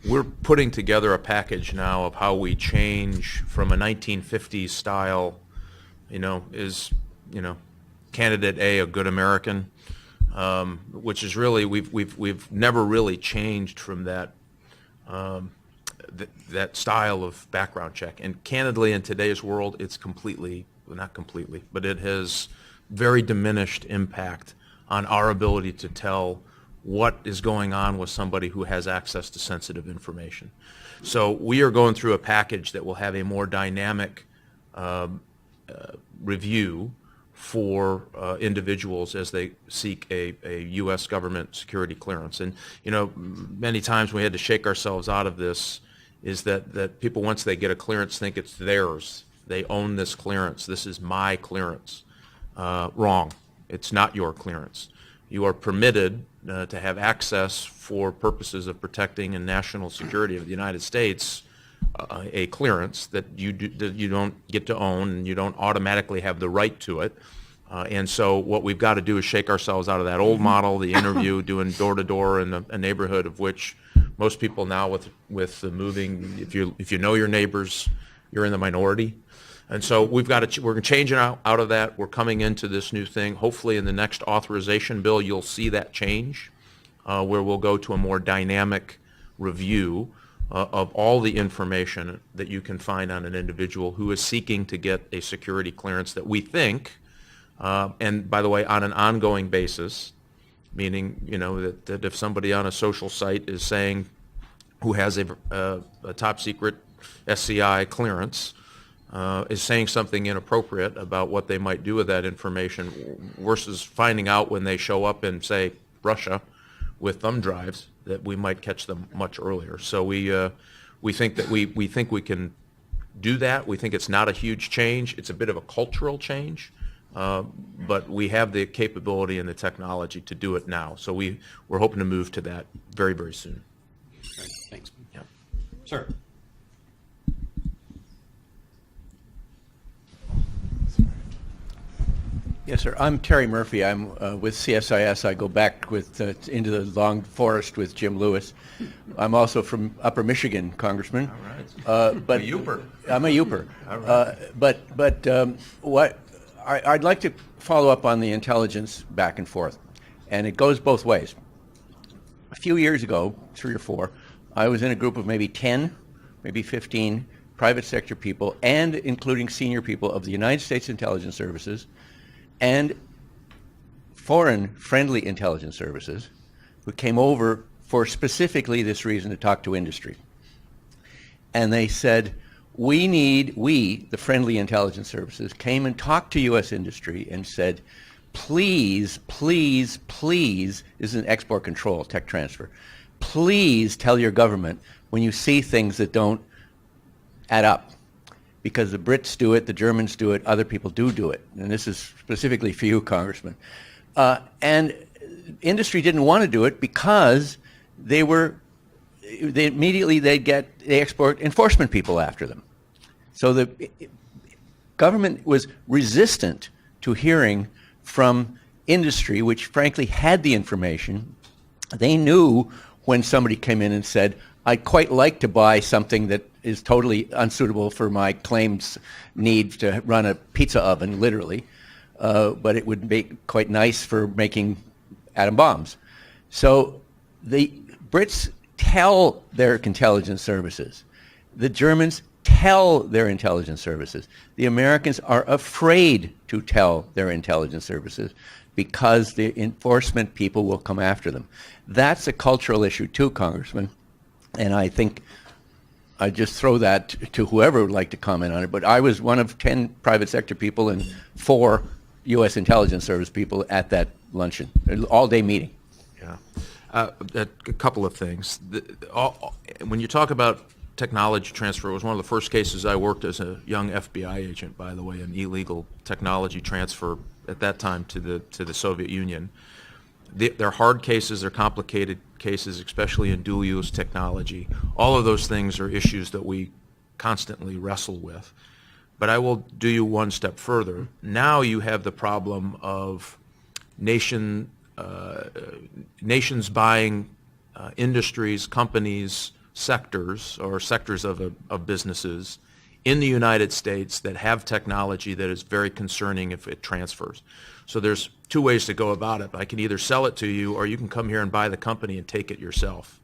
We're putting together a package now of how we change from a 1950s style, is candidate A a good American, which is really we've never really changed from that that style of background check. And candidly, in today's world, it's not completely, but it has very diminished impact on our ability to tell what is going on with somebody who has access to sensitive information. So we are going through a package that will have a more dynamic review for individuals as they seek a U.S. government security clearance. And, many times we had to shake ourselves out of this is that people, once they get a clearance, think it's theirs. They own this clearance. This is my clearance. Wrong. It's not your clearance. You are permitted to have access for purposes of protecting and national security of the United States, a clearance that you don't get to own, and you don't automatically have the right to it. And so what we've got to do is shake ourselves out of that old model, the interview, doing door-to-door in a neighborhood of which most people now with the moving, if you know your neighbors, you're in the minority. And so we're changing out of that. We're coming into this new thing. Hopefully in the next authorization bill, you'll see that change, where we'll go to a more dynamic review of all the information that you can find on an individual who is seeking to get a security clearance that we think, and by the way, on an ongoing basis, meaning that if somebody on a social site is saying, who has a top secret SCI clearance, is saying something inappropriate about what they might do with that information, versus finding out when they show up in, say, Russia with thumb drives, that we might catch them much earlier. So we think that we think we can do that. We think it's not a huge change. It's a bit of a cultural change, but we have the capability and the technology to do it now. So we're hoping to move to that very, very soon. Great. Thanks. Yeah. Sir. Yes, sir. I'm Terry Murphy. I'm with CSIS. I go back into the long forest with Jim Lewis. I'm also from Upper Michigan, Congressman. All right. But a Yooper. I'm a Yooper. All right. What I'd like to follow up on the intelligence back and forth, and it goes both ways. A few years ago, 3 or 4, I was in a group of maybe 10, maybe 15 private sector people, and including senior people of the United States Intelligence Services and foreign friendly intelligence services, who came over for specifically this reason, to talk to industry. And they said, we, the friendly intelligence services, came and talked to U.S. industry and said, please, please, please, this is an export control, tech transfer, please tell your government when you see things that don't add up. Because the Brits do it, the Germans do it, other people do it. And this is specifically for you, Congressman. And industry didn't want to do it because they export enforcement people after them. So the government was resistant to hearing from industry, which frankly had the information. They knew when somebody came in and said, I'd quite like to buy something that is totally unsuitable for my claims need to run a pizza oven, literally, but it would be quite nice for making atom bombs. So the Brits tell their intelligence services. The Germans tell their intelligence services. The Americans are afraid to tell their intelligence services because the enforcement people will come after them. That's a cultural issue too, Congressman. And I think I just throw that to whoever would like to comment on it. But I was one of 10 private sector people and 4 U.S. intelligence service people at that luncheon, all-day meeting. Yeah. A couple of things. When you talk about technology transfer, it was one of the first cases I worked as a young FBI agent, by the way, an illegal technology transfer at that time to the Soviet Union. They're hard cases, they're complicated cases, especially in dual-use technology. All of those things are issues that we constantly wrestle with. But I will do you one step further. Now you have the problem of nations buying industries, companies, sectors, or sectors of businesses in the United States that have technology that is very concerning if it transfers. So there's 2 ways to go about it. I can either sell it to you, or you can come here and buy the company and take it yourself.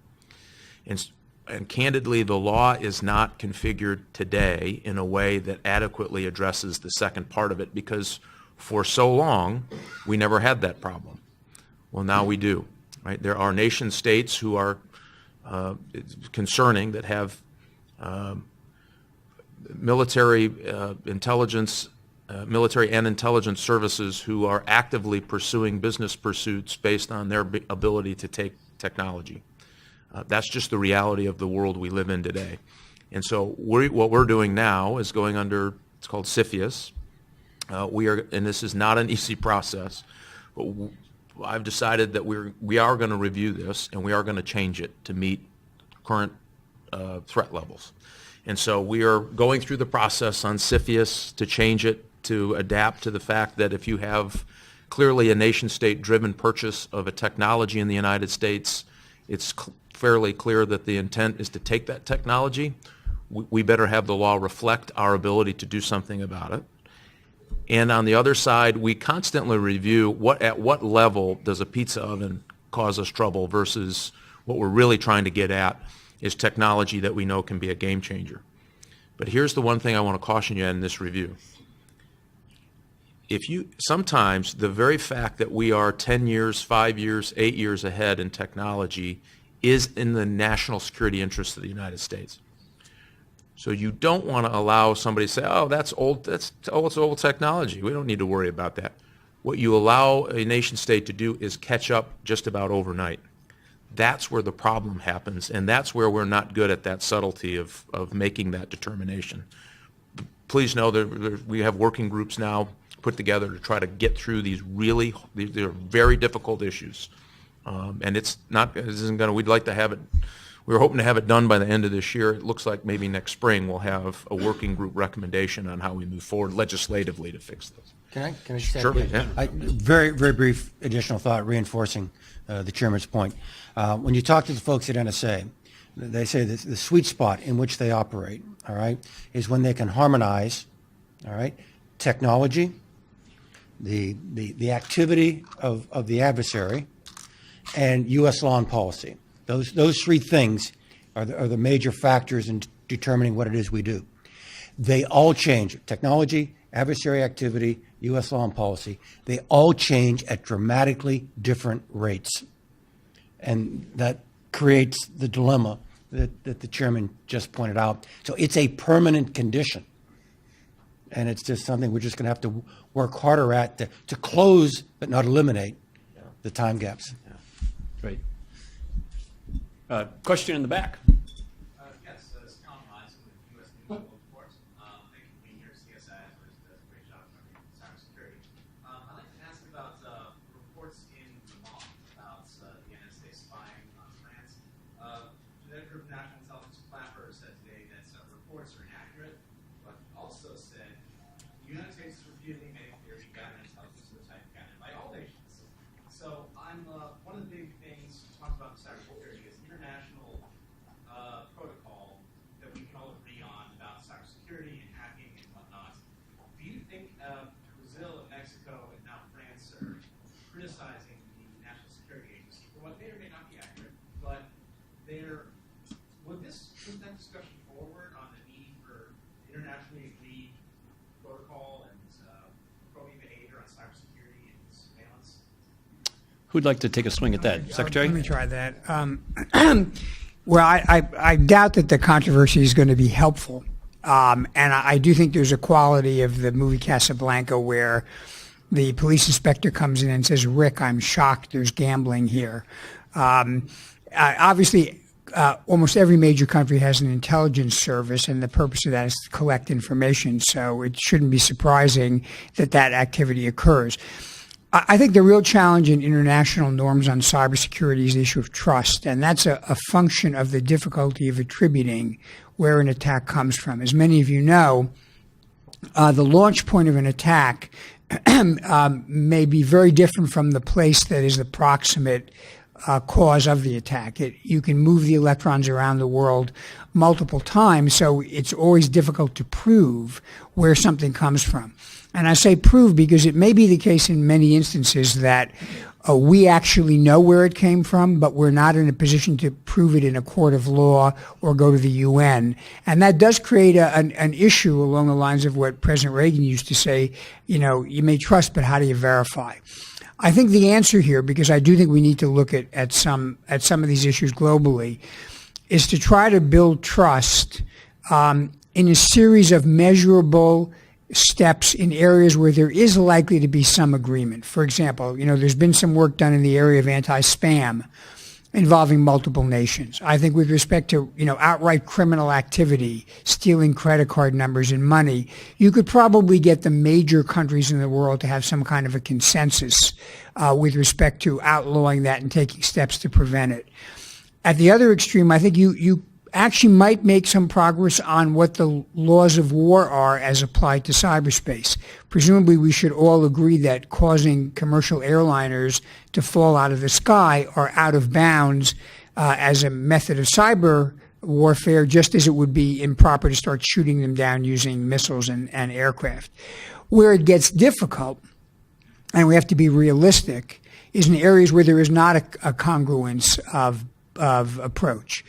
And candidly, the law is not configured today in a way that adequately addresses the second part of it, because for so long, we never had that problem. Well, now we do, right? There are nation states who are concerning, that have military and intelligence services who are actively pursuing business pursuits based on their ability to take technology. That's just the reality of the world we live in today. And so what we're doing now is going under, it's called CFIUS. And this is not an easy process, but I've decided that we are going to review this, and we are going to change it to meet current threat levels. And so we are going through the process on CFIUS to change it to adapt to the fact that if you have clearly a nation-state driven purchase of a technology in the United States, it's fairly clear that the intent is to take that technology. We better have the law reflect our ability to do something about it. And on the other side, we constantly review at what level does a pizza oven cause us trouble versus what we're really trying to get at is technology that we know can be a game changer. But here's the one thing I want to caution you in this review. Sometimes the very fact that we are 10 years, 5 years, 8 years ahead in technology is in the national security interests of the United States. So you don't want to allow somebody to say, oh, it's old technology. We don't need to worry about that. What you allow a nation state to do is catch up just about overnight. That's where the problem happens, and that's where we're not good at that subtlety of making that determination. Please know that we have working groups now put together to try to get through these are very difficult issues. And we'd like to have it, we were hoping to have it done by the end of this year. It looks like maybe next spring we'll have a working group recommendation on how we move forward legislatively to fix this. Can I just add? Sure, yeah. Very, very brief additional thought reinforcing the chairman's point. When you talk to the folks at NSA, they say that the sweet spot in which they operate, all right, is when they can harmonize, all right, technology, the activity of the adversary, and U.S. law and policy. Those 3 things are the major factors in determining what it is we do. They all change. Technology, adversary activity, U.S. law and policy, they all change at dramatically different rates. And that creates the dilemma that the chairman just pointed out. So it's a permanent condition. And it's just something we're just going to have to work harder at to close but not eliminate the time gaps. Great. Question in the back. Yes, it's Tom Hines with U.S. News and World Reports. Thank you for being here. CSI does a great job covering cybersecurity. I'd like to ask about reports in Le Monde about the NSA spying on France. The editor of National Intelligence Clapper said today that reports are inaccurate, but also said the United States is repeatedly made clear to gather intelligence of the type gathered by all nations. So one of the big things talked about in cybersecurity is international protocol that we can all agree on about cybersecurity and hacking and whatnot. Do you think Brazil and Mexico and now France are criticizing the National Security Agency for what may or may not be accurate, but would that discussion forward on the need for internationally agreed protocol and probing behavior on cybersecurity and surveillance? Who'd like to take a swing at that? Secretary? Let me try that. Well, I doubt that the controversy is going to be helpful. And I do think there's a quality of the movie Casablanca where the police inspector comes in and says, Rick, I'm shocked there's gambling here. Obviously, almost every major country has an intelligence service, and the purpose of that is to collect information. So it shouldn't be surprising that that activity occurs. I think the real challenge in international norms on cybersecurity is the issue of trust, and that's a function of the difficulty of attributing where an attack comes from. As many of you know, the launch point of an attack may be very different from the place that is the proximate cause of the attack. You can move the electrons around the world multiple times, so it's always difficult to prove where something comes from. And I say prove because it may be the case in many instances that we actually know where it came from, but we're not in a position to prove it in a court of law or go to the UN. And that does create an issue along the lines of what President Reagan used to say, you know, you may trust, but how do you verify? I think the answer here, because I do think we need to look at some of these issues globally, is to try to build trust in a series of measurable steps in areas where there is likely to be some agreement. For example, you know, there's been some work done in the area of anti-spam involving multiple nations. I think with respect to, you know, outright criminal activity, stealing credit card numbers and money, you could probably get the major countries in the world to have some kind of a consensus with respect to outlawing that and taking steps to prevent it. At the other extreme, I think you actually might make some progress on what the laws of war are as applied to cyberspace. Presumably, we should all agree that causing commercial airliners to fall out of the sky are out of bounds as a method of cyber warfare, just as it would be improper to start shooting them down using missiles and aircraft. Where it gets difficult, and we have to be realistic, is in areas where there is not a congruence of approach.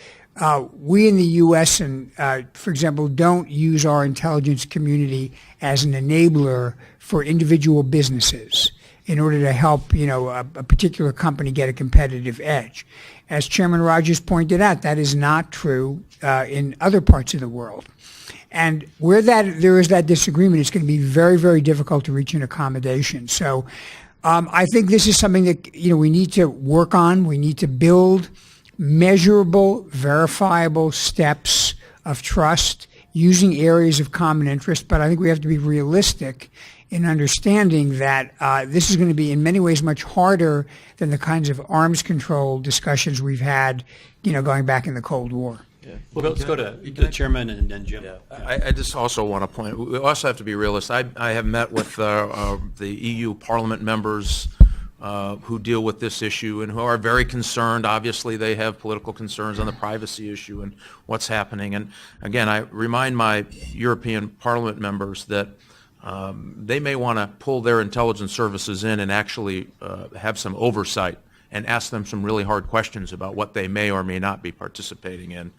We in the U.S. and, for example, don't use our intelligence community as an enabler for individual businesses in order to help, you know, a particular company get a competitive edge. As Chairman Rogers pointed out, that is not true in other parts of the world. And where there is that disagreement, it's going to be very, very difficult to reach an accommodation. So I think this is something that, you know, we need to work on. We need to build measurable, verifiable steps of trust using areas of common interest. But I think we have to be realistic in understanding that this is going to be in many ways much harder than the kinds of arms control discussions we've had, you know, going back in the Cold War. Well, let's go to the chairman and then Jim. Yeah. I just also want to point, we also have to be realistic. I have met with the EU Parliament members who deal with this issue and who are very concerned. Obviously, they have political concerns on the privacy issue and what's happening. And again, I remind my European Parliament members that they may want to pull their intelligence services in and actually have some oversight and ask them some really hard questions about what they may or may not be participating in.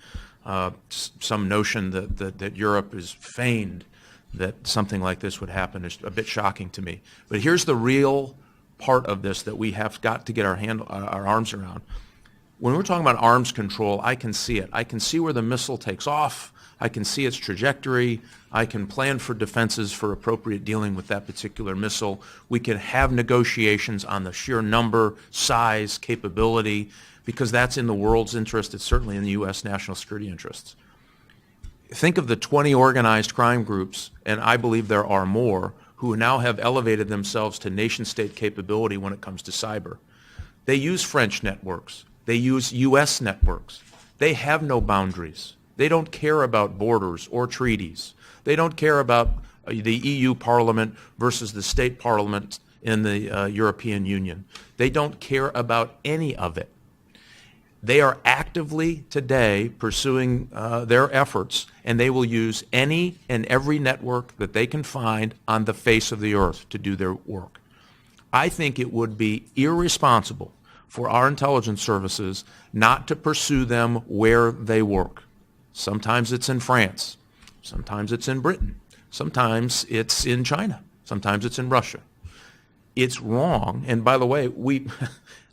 Some notion that Europe is feigned that something like this would happen is a bit shocking to me. But here's the real part of this that we have got to get our arms around. When we're talking about arms control, I can see it. I can see where the missile takes off. I can see its trajectory. I can plan for defenses for appropriate dealing with that particular missile. We can have negotiations on the sheer number, size, capability, because that's in the world's interest. It's certainly in the U.S. national security interests. Think of the 20 organized crime groups, and I believe there are more, who now have elevated themselves to nation-state capability when it comes to cyber. They use French networks. They use U.S. networks. They have no boundaries. They don't care about borders or treaties. They don't care about the EU Parliament versus the state parliament in the European Union. They don't care about any of it. They are actively today pursuing their efforts, and they will use any and every network that they can find on the face of the earth to do their work. I think it would be irresponsible for our intelligence services not to pursue them where they work. Sometimes it's in France. Sometimes it's in Britain. Sometimes it's in China. Sometimes it's in Russia. It's wrong. And by the way,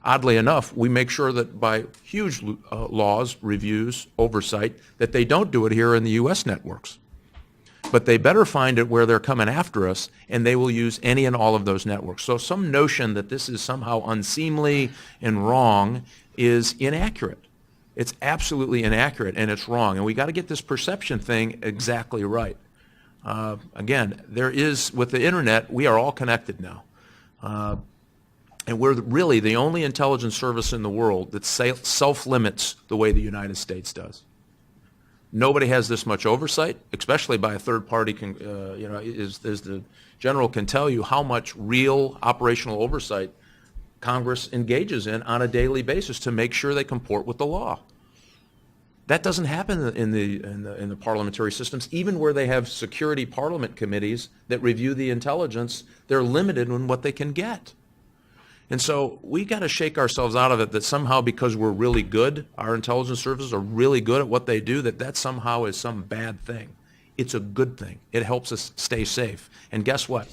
oddly enough, we make sure that by huge laws, reviews, oversight, that they don't do it here in the U.S. networks. But they better find it where they're coming after us, and they will use any and all of those networks. So some notion that this is somehow unseemly and wrong is inaccurate. It's absolutely inaccurate, and it's wrong. And we got to get this perception thing exactly right. Again, there is, with the internet, we are all connected now. And we're really the only intelligence service in the world that self-limits the way the United States does. Nobody has this much oversight, especially by a third party. As the general can tell you how much real operational oversight Congress engages in on a daily basis to make sure they comport with the law. That doesn't happen in the parliamentary systems. Even where they have security parliament committees that review the intelligence, they're limited in what they can get. And so we got to shake ourselves out of it that somehow because we're really good, our intelligence services are really good at what they do, that somehow is some bad thing. It's a good thing. It helps us stay safe. And guess what?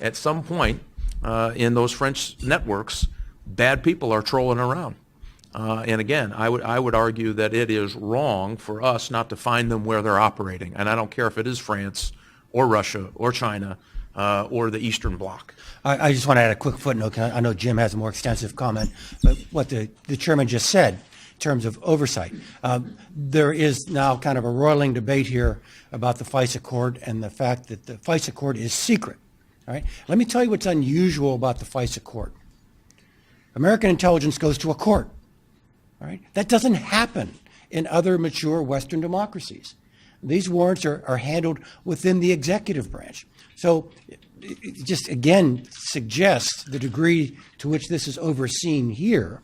At some point in those French networks, bad people are trolling around. And again, I would argue that it is wrong for us not to find them where they're operating. And I don't care if it is France or Russia or China or the Eastern Bloc. I just want to add a quick footnote. I know Jim has a more extensive comment, but what the chairman just said in terms of oversight, there is now kind of a roiling debate here about the FISA court and the fact that the FISA court is secret. All right? Let me tell you what's unusual about the FISA court. American intelligence goes to a court. All right? That doesn't happen in other mature Western democracies. These warrants are handled within the executive branch. So it just, again, suggests the degree to which this is overseen here.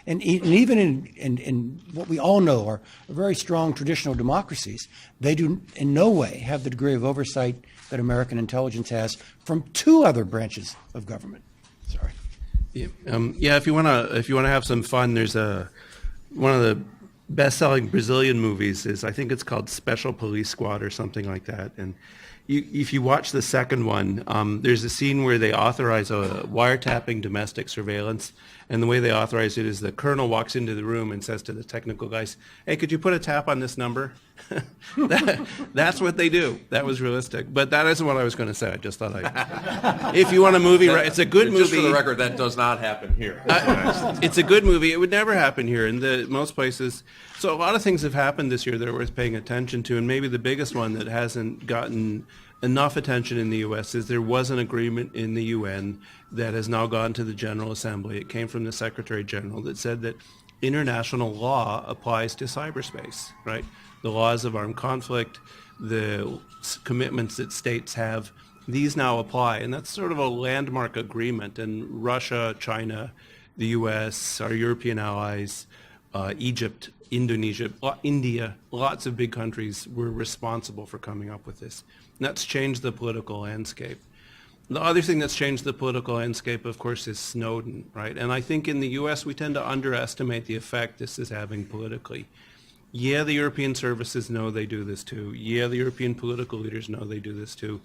And even in what we all know are very strong traditional democracies, they do in no way have the degree of oversight that American intelligence has from two other branches of government. Sorry. Yeah, if you want to have some fun, there's one of the best-selling Brazilian movies I think it's called Special Police Squad or something like that. And if you watch the second one, there's a scene where they authorize a wiretapping domestic surveillance, and the way they authorize it is the colonel walks into the room and says to the technical guys, "Hey, could you put a tap on this number?" That's what they do. That was realistic, but that isn't what I was going to say. I just thought if you want a movie, it's a good movie. Just for the record, that does not happen here. It's a good movie. It would never happen here in most places. So a lot of things have happened this year that are worth paying attention to, and maybe the biggest one that hasn't gotten enough attention in the U.S. is there was an agreement in the UN that has now gone to the General Assembly. It came from the Secretary General that said that international law applies to cyberspace, right? The laws of armed conflict, the commitments that states have, these now apply. And that's sort of a landmark agreement. And Russia, China, the U.S., our European allies, Egypt, Indonesia, India, lots of big countries were responsible for coming up with this. And that's changed the political landscape. The other thing that's changed the political landscape, of course, is Snowden, right? And I think in the U.S. we tend to underestimate the effect this is having politically. Yeah, the European services know they do this too. Yeah, the European political leaders know they do this too.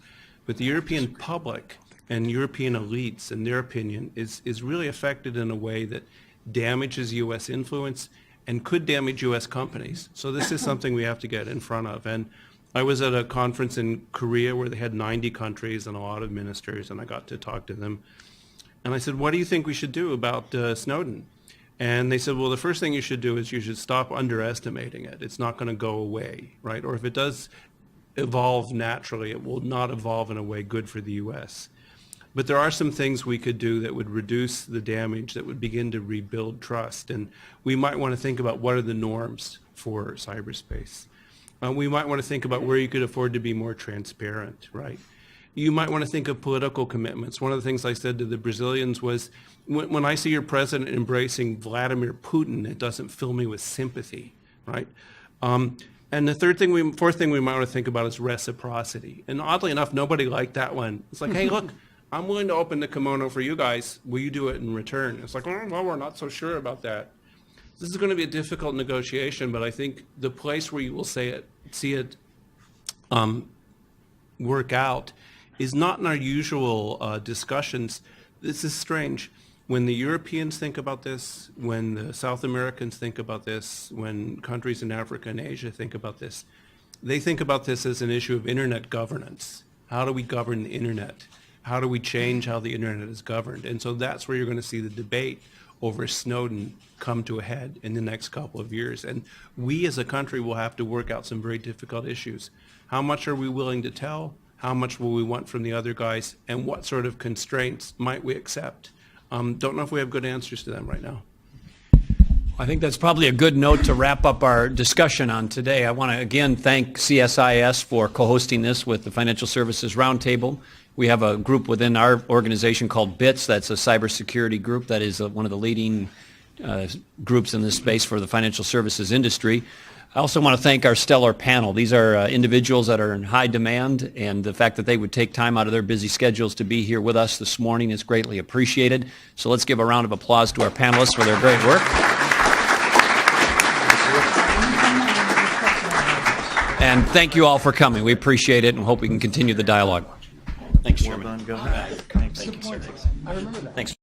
But the European public and European elites, in their opinion, is really affected in a way that damages U.S. influence and could damage U.S. companies. So this is something we have to get in front of. And I was at a conference in Korea where they had 90 countries and a lot of ministers, and I got to talk to them. And I said, what do you think we should do about Snowden? And they said, well, the first thing you should do is you should stop underestimating it. It's not going to go away, right? Or if it does evolve naturally, it will not evolve in a way good for the U.S. But there are some things we could do that would reduce the damage, that would begin to rebuild trust. And we might want to think about what are the norms for cyberspace. We might want to think about where you could afford to be more transparent, right? You might want to think of political commitments. One of the things I said to the Brazilians was, when I see your president embracing Vladimir Putin, it doesn't fill me with sympathy, right? And the fourth thing we might want to think about is reciprocity. And oddly enough, nobody liked that one. It's like, hey, look, I'm willing to open the kimono for you guys. Will you do it in return? It's like, oh, well, we're not so sure about that. This is going to be a difficult negotiation, but I think the place where you will see it work out is not in our usual discussions. This is strange. when the Europeans think about this, when the South Americans think about this, when countries in Africa and Asia think about this, they think about this as an issue of internet governance. How do we govern the internet? How do we change how the internet is governed? And so that's where you're going to see the debate over Snowden come to a head in the next couple of years. And we as a country will have to work out some very difficult issues. How much are we willing to tell? How much will we want from the other guys? And what sort of constraints might we accept? Don't know if we have good answers to them right now. I think that's probably a good note to wrap up our discussion on today. I want to again thank CSIS for co-hosting this with the Financial Services Roundtable. We have a group within our organization called BITS. That's a cybersecurity group that is one of the leading groups in this space for the financial services industry. I also want to thank our stellar panel. These are individuals that are in high demand, and the fact that they would take time out of their busy schedules to be here with us this morning is greatly appreciated. So let's give a round of applause to our panelists for their great work. And thank you all for coming. We appreciate it and hope we can continue the dialogue. Thanks, Chairman. Well done. Go ahead. Thanks. Thanks.